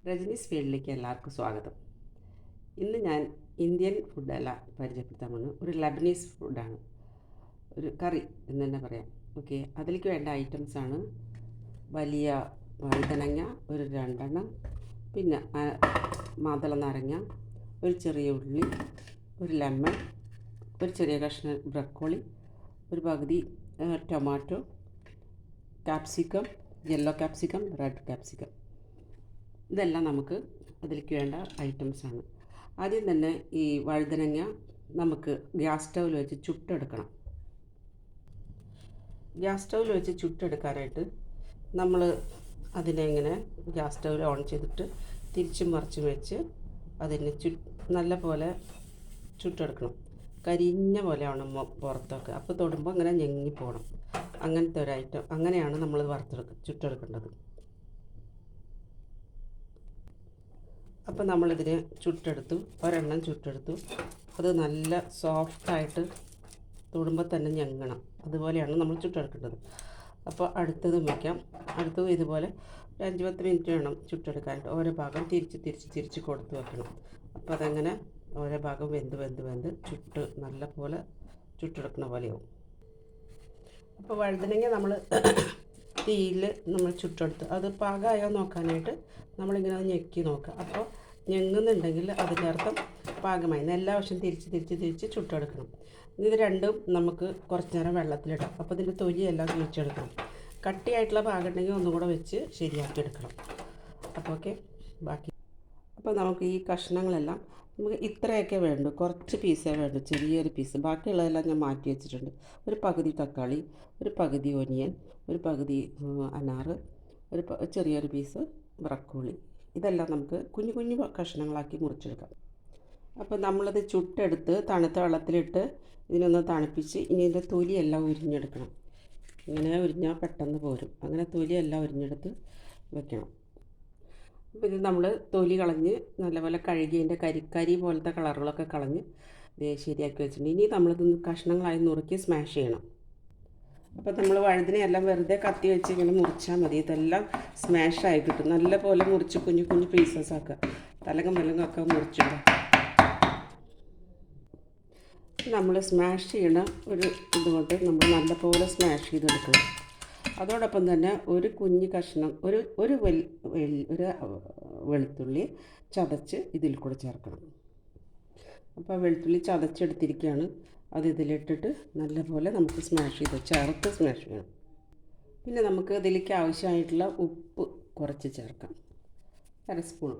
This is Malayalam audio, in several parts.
രജനീസ് ഫീൽഡിലേക്ക് എല്ലാവർക്കും സ്വാഗതം. ഇന്ന് ഞാൻ ഇന്ത്യൻ ഫുഡല്ല പരിചയപ്പെടുത്താൻ പോകുന്നത്. ഒരു ലബനീസ് ഫുഡാണ്, ഒരു കറി എന്ന് തന്നെ പറയാം. ഓക്കെ, അതിലേക്ക് വേണ്ട ഐറ്റംസാണ് വലിയ വഴുതനങ്ങ ഒരു 2 എണ്ണം, പിന്നെ മാതള നാരങ്ങ, ഒരു ചെറിയ ഉള്ളി, ഒരു ലെമൺ, ഒരു ചെറിയ കഷ്ണം ബ്രക്കോളി, ഒരു പകുതി tomato, capsicum, yellow capsicum, red capsicum. ഇതെല്ലാം നമുക്ക് അതിലേക്ക് വേണ്ട ഐറ്റംസാണ്. ആദ്യം തന്നെ ഈ വഴുതനങ്ങ നമുക്ക് ഗ്യാസ് സ്റ്റൗവിൽ വെച്ച് ചുട്ടെടുക്കണം. ഗ്യാസ് സ്റ്റൗവിൽ വെച്ച് ചുട്ടെടുക്കാനായിട്ട് നമ്മൾ അതിനെ ഇങ്ങനെ ഗ്യാസ് സ്റ്റൗവിൽ ഓൺ ചെയ്തിട്ട് തിരിച്ചും മറിച്ചും വെച്ച് അതിനെ നല്ല പോലെ ചുട്ടെടുക്കണം. കരിഞ്ഞ പോലെ ആവണം പുറത്തൊക്കെ, അപ്പോൾ തൊടുമ്പോൾ അങ്ങനെ ഞെങ്ങിപ്പോകണം. അങ്ങനത്തെ ഒരു ഐറ്റം, അങ്ങനെയാണ് നമ്മൾ ചുട്ടെടുക്കേണ്ടത്. അപ്പോൾ നമ്മളിതിനെ ചുട്ടെടുത്തു, ഒരെണ്ണം ചുട്ടെടുത്തു. അത് നല്ല സോഫ്റ്റായിട്ട് തൊടുമ്പോൾ തന്നെ ഞെങ്ങണം, അതുപോലെയാണ് നമ്മൾ ചുട്ടെടുക്കേണ്ടത്. അപ്പോൾ അടുത്തതും വയ്ക്കാം. അടുത്തതും ഇതുപോലെ ഒരു 5-10 മിനിറ്റ് വേണം ചുട്ടെടുക്കാനായിട്ട്. ഓരോ ഭാഗം തിരിച്ച് കൊടുത്ത് വെക്കണം. അപ്പോൾ അതങ്ങനെ ഓരോ ഭാഗം വെന്ത് ചുട്ട് നല്ല പോലെ ചുട്ടെടുക്കുന്ന പോലെയാവും. അപ്പോൾ വഴുതനങ്ങ നമ്മൾ തീയിൽ നമ്മൾ ചുട്ടെടുത്ത് അത് പാകമായോ നോക്കാനായിട്ട് നമ്മളിങ്ങനെ അത് ഞെക്കി നോക്കുക. അപ്പോൾ ഞെങ്ങുന്നുണ്ടെങ്കിൽ അതിൻ്റെ അർത്ഥം പാകമായി. എല്ലാ വശം തിരിച്ച് ചുട്ടെടുക്കണം. ഇത് രണ്ടും നമുക്ക് കുറച്ച് നേരം വെള്ളത്തിലിടാം. അപ്പോൾ ഇതിൻ്റെ തൊലിയെല്ലാം കിഴിച്ചെടുക്കണം. കട്ടിയായിട്ടുള്ള ഭാഗം ഉണ്ടെങ്കിൽ ഒന്നും കൂടെ വെച്ച് ശരിയാക്കി എടുക്കണം. അപ്പോൾ ഓക്കെ, ബാക്കി അപ്പോൾ നമുക്ക് ഈ കഷ്ണങ്ങളെല്ലാം നമുക്ക് ഇത്രയൊക്കെ വേണ്ടു, കുറച്ച് പീസേ വേണ്ടു, ചെറിയൊരു പീസ്. ബാക്കിയുള്ളതെല്ലാം ഞാൻ മാറ്റി വെച്ചിട്ടുണ്ട്. ഒരു പകുതി തക്കാളി, ഒരു പകുതി ഒനിയൻ, ഒരു പകുതി അനാറ്, ഒരു ചെറിയൊരു പീസ് ബ്രക്കോളി. ഇതെല്ലാം നമുക്ക് കുഞ്ഞു കഷ്ണങ്ങളാക്കി മുറിച്ചെടുക്കാം. അപ്പോൾ നമ്മളത് ചുട്ടെടുത്ത് തണുത്ത വെള്ളത്തിലിട്ട് ഇതിനൊന്ന് തണുപ്പിച്ച് ഇനി ഇതിൻ്റെ തൊലിയെല്ലാം ഉരിഞ്ഞെടുക്കണം. ഇങ്ങനെ ഉരിഞ്ഞാൽ പെട്ടെന്ന് പോരും. അങ്ങനെ തൊലിയെല്ലാം ഉരിഞ്ഞെടുത്ത് വെക്കണം. അപ്പോൾ ഇത് നമ്മൾ തൊലി കളഞ്ഞ് നല്ലപോലെ കഴുകിയതിൻ്റെ കരി പോലത്തെ കളറുകളൊക്കെ കളഞ്ഞ് ശരിയാക്കി വെച്ചിട്ടുണ്ട്. ഇനി നമ്മളിതൊന്ന് കഷ്ണങ്ങളായി നുറുക്കി സ്മാഷ് ചെയ്യണം. അപ്പോൾ നമ്മൾ വഴുതനയെല്ലാം വെറുതെ കത്തി വെച്ച് ഇങ്ങനെ മുറിച്ചാൽ മതി. ഇതെല്ലാം സ്മാഷായി കിട്ടും. നല്ല പോലെ മുറിച്ച് കുഞ്ഞു പീസസ് ആക്കുക. തലകം ഒക്കെ മുറിച്ചിടുക. നമ്മൾ സ്മാഷ് ചെയ്യണ ഒരു ഇതുകൊണ്ട് നമ്മൾ നല്ലപോലെ സ്മാഷ് ചെയ്തെടുക്കണം. അതോടൊപ്പം തന്നെ ഒരു കുഞ്ഞ് കഷ്ണം ഒരു വെളുത്തുള്ളി ചതച്ച് ഇതിൽ കൂടെ ചേർക്കണം. അപ്പോൾ വെളുത്തുള്ളി ചതച്ചെടുത്തിരിക്കുകയാണ്. അത് ഇതിലിട്ടിട്ട് നല്ലപോലെ നമുക്ക് സ്മാഷ് ചെയ്യണം. പിന്നെ നമുക്ക് ഇതിലേക്ക് ആവശ്യമായിട്ടുള്ള ഉപ്പ് കുറച്ച് ചേർക്കാം, 1 സ്പൂൺ.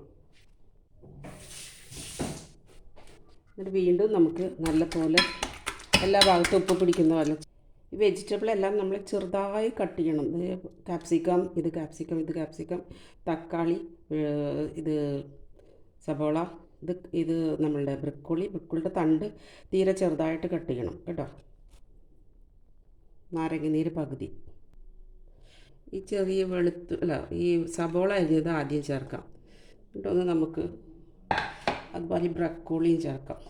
എന്നിട്ട് വീണ്ടും നമുക്ക് നല്ലപോലെ എല്ലാ ഭാഗത്തും ഉപ്പ് പിടിക്കുന്ന പോലെ ഈ വെജിറ്റബിളെല്ലാം നമ്മൾ ചെറുതായി കട്ട് ചെയ്യണം. ഇത് ക്യാപ്സിക്കം, തക്കാളി, ഇത് സബോള, ഇത് നമ്മളുടെ ബ്രക്കോളിയുടെ തണ്ട് തീരെ ചെറുതായിട്ട് കട്ട് ചെയ്യണം കേട്ടോ. നാരങ്ങനീര് പകുതി. ഈ ചെറിയ ഈ സബോള അരിഞ്ഞത് ആദ്യം ചേർക്കാം. എന്നിട്ടൊന്ന് നമുക്ക് അതുപോലെ ബ്രക്കോളിയും ചേർക്കാം.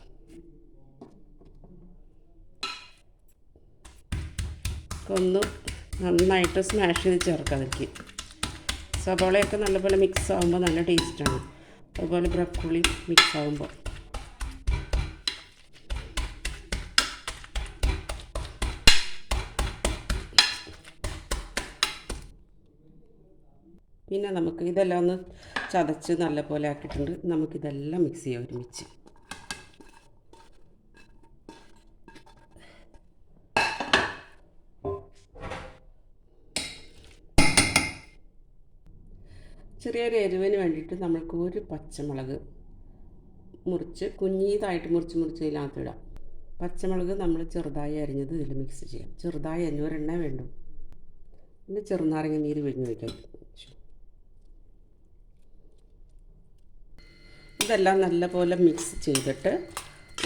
ഒന്ന് നന്നായിട്ട് സ്മാഷ് ചെയ്ത് ചേർക്കാം. അതിലേക്ക് സബോളയൊക്കെ നല്ലപോലെ മിക്സ് ആകുമ്പോൾ നല്ല ടേസ്റ്റാണ്. അതുപോലെ ബ്രക്കോളി മിക്സ് ആകുമ്പോൾ പിന്നെ നമുക്ക് ഇതെല്ലാം ഒന്ന് ചതച്ച് നല്ലപോലെ ആക്കിയിട്ടുണ്ട്. നമുക്കിതെല്ലാം മിക്സ് ചെയ്യാം ഒരുമിച്ച്. ചെറിയൊരു എരിവിന് വേണ്ടിയിട്ട് നമ്മൾക്ക് ഒരു പച്ചമുളക് കുഞ്ഞീതായിട്ട് മുറിച്ച് ഇതിനകത്തിടാം. പച്ചമുളക് നമ്മൾ ചെറുതായി അരിഞ്ഞത് ഇതിൽ മിക്സ് ചെയ്യാം. ചെറുതായി അരിഞ്ഞൊരെണ്ണേ വേണ്ടു. പിന്നെ ചെറുനാരങ്ങ നീര് പിഴിഞ്ഞ് വയ്ക്കാം. ഇതെല്ലാം നല്ലപോലെ മിക്സ് ചെയ്തിട്ട്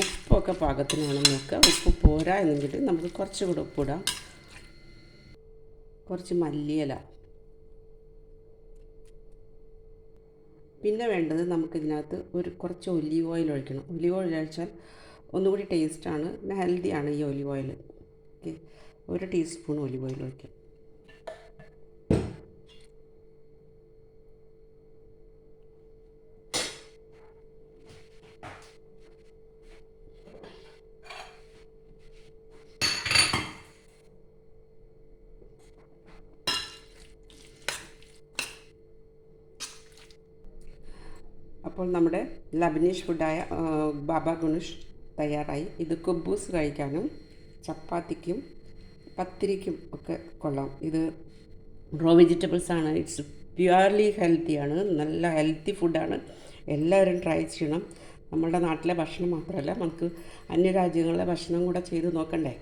ഉപ്പൊക്കെ പാകത്തിനാണ് നോക്കുക. ഉപ്പ് പോരാ എന്നെങ്കിൽ നമുക്ക് കുറച്ചുകൂടെ ഉപ്പിടാം. കുറച്ച് മല്ലിയില. പിന്നെ വേണ്ടത് നമുക്കിതിനകത്ത് കുറച്ച് ഒലീവ് ഓയിൽ ഒഴിക്കണം. ഒലീവ് ഓയിൽ ഒഴിച്ചാൽ ഒന്നുകൂടി ടേസ്റ്റാണ്, പിന്നെ ഹെൽത്തിയാണ് ഈ olive oil. Okay, 1 teaspoon olive oil ഒഴിക്കാം. അപ്പോൾ നമ്മുടെ ലബനീഷ് ഫുഡായ ബാബ ഗുനുഷ് തയ്യാറായി. ഇത് കുബൂസ് കഴിക്കാനും ചപ്പാത്തിക്കും പത്തിരിക്കും ഒക്കെ കൊള്ളാം. ഇത് റോ വെജിറ്റബിൾസാണ്. ഇറ്റ്സ് പ്യുവർലി ഹെൽത്തിയാണ്. നല്ല ഹെൽത്തി ഫുഡാണ്. എല്ലാവരും ട്രൈ ചെയ്യണം. നമ്മളുടെ നാട്ടിലെ ഭക്ഷണം മാത്രമല്ല, നമുക്ക് അന്യരാജ്യങ്ങളിലെ ഭക്ഷണം കൂടെ ചെയ്ത് നോക്കണ്ടേ.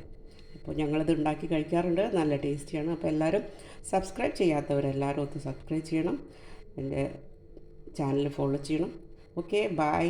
അപ്പോൾ ഞങ്ങളിത് ഉണ്ടാക്കി കഴിക്കാറുണ്ട്. നല്ല ടേസ്റ്റിയാണ്. അപ്പോൾ എല്ലാവരും സബ്സ്ക്രൈബ് ചെയ്യാത്തവരെല്ലാവരും ഒന്ന് സബ്സ്ക്രൈബ് ചെയ്യണം. എൻ്റെ ചാനൽ ഫോളോ ചെയ്യണം. Okay, by.